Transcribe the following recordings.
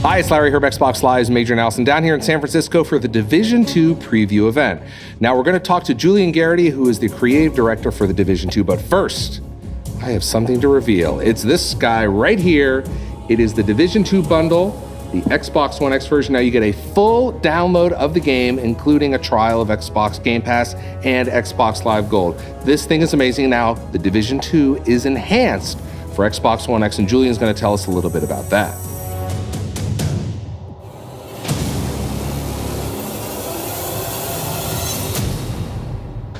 Hi, it's Larry Herb, Xbox Live's Major Nelson, down here in San Francisco for the Division 2 preview event. Now, we're going to talk to Julian Garrity, who is the creative director for the Division 2, but first, I have something to reveal. It's this guy right here. It is the Division 2 bundle, the Xbox One X version. Now, you get a full download of the game, including a trial of Xbox Game Pass and Xbox Live Gold. This thing is amazing. Now, the Division 2 is enhanced for Xbox One X, and Julian's going to tell us a little bit about that.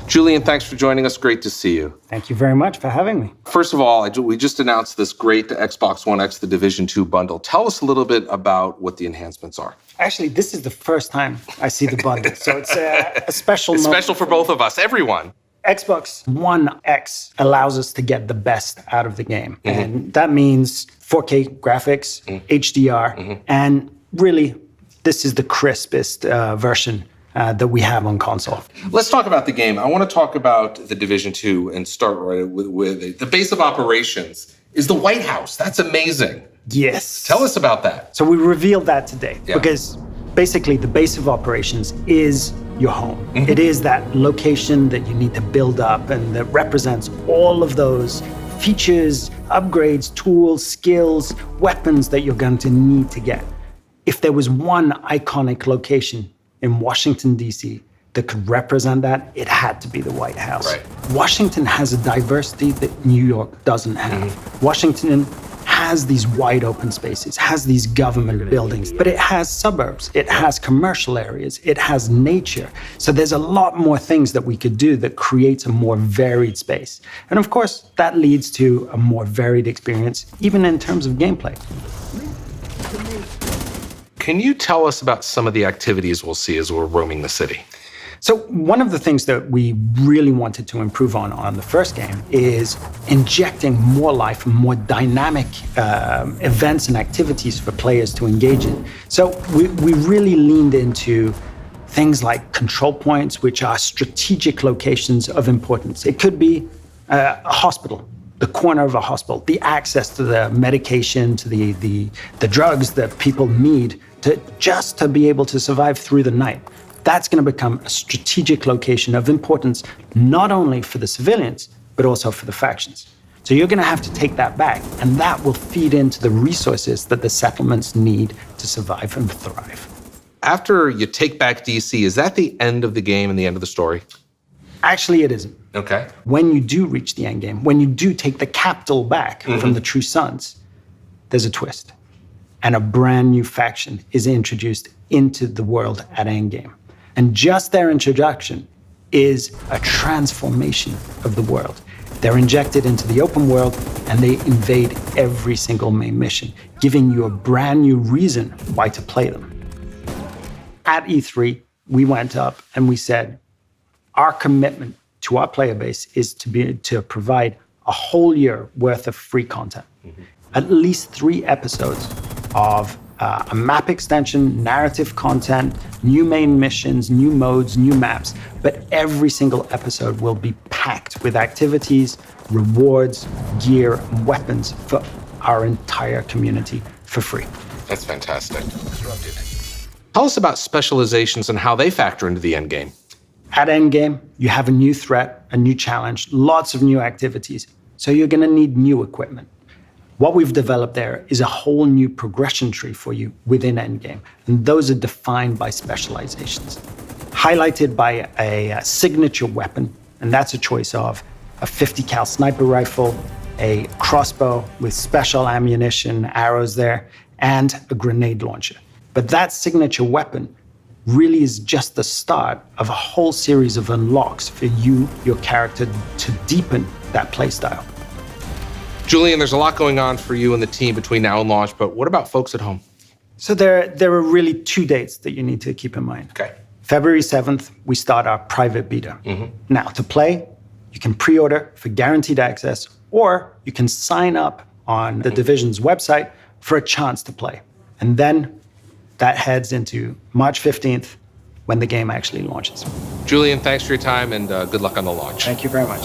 Julian, thanks for joining us. Great to see you. Thank you very much for having me. First of all, we just announced this great Xbox One X, the Division 2 bundle. Tell us a little bit about what the enhancements are. Actually, this is the first time I see the bundle, so it's a special moment. Special for both of us, everyone. Xbox One X allows us to get the best out of the game. Mm-hmm. And that means 4K graphics, HDR, and really, this is the crispest version that we have on console. Let's talk about the game. I want to talk about the Division 2 and start right with the base of operations is the White House. That's amazing. Yes. Tell us about that. So we revealed that today because basically the base of operations is your home. Mm-hmm. It is that location that you need to build up and that represents all of those features, upgrades, tools, skills, weapons that you're going to need to get. If there was one iconic location in Washington, D.C., that could represent that, it had to be the White House. Right. Washington has a diversity that New York doesn't have. Mm-hmm. Washington has these wide open spaces, has these government buildings, but it has suburbs, it has commercial areas, it has nature. So there's a lot more things that we could do that creates a more varied space. And of course, that leads to a more varied experience, even in terms of gameplay. Can you tell us about some of the activities we'll see as we're roaming the city? So one of the things that we really wanted to improve on the first game is injecting more life and more dynamic events and activities for players to engage in. So we really leaned into things like control points, which are strategic locations of importance. It could be a hospital, the corner of a hospital, the access to the medication, to the drugs that people need to be able to survive through the night. That's going to become a strategic location of importance, not only for the civilians, but also for the factions. So you're going to have to take that back, and that will feed into the resources that the settlements need to survive and thrive. After you take back DC, is that the end of the game and the end of the story? Actually, it isn't. Okay. When you do reach the end game, when you do take the capital back from the True Sons, there's a twist. And a brand new faction is introduced into the world at endgame. And just their introduction is a transformation of the world. They're injected into the open world and they invade every single main mission, giving you a brand new reason why to play them. At E3, we went up and we said, our commitment to our player base is to provide a whole year worth of free content. At least 3 episodes of a map extension, narrative content, new main missions, new modes, new maps, but every single episode will be packed with activities, rewards, gear, and weapons for our entire community for free. That's fantastic. Tell us about specializations and how they factor into the end game. At endgame, you have a new threat, a new challenge, lots of new activities, so you're going to need new equipment. What we've developed there is a whole new progression tree for you within Endgame, and those are defined by specializations. Highlighted by a signature weapon, and that's a choice of a 50 cal sniper rifle, a crossbow with special ammunition, arrows there, and a grenade launcher. But that signature weapon really is just the start of a whole series of unlocks for you, your character, to deepen that playstyle. Julian, there's a lot going on for you and the team between now and launch, but what about folks at home? So there are really 2 dates that you need to keep in mind. Okay. February 7th, we start our private beta. Now, to play, you can pre-order for guaranteed access, or you can sign up on the Division's website for a chance to play. And then that heads into March 15th, when the game actually launches. Julian, thanks for your time and good luck on the launch. Thank you very much.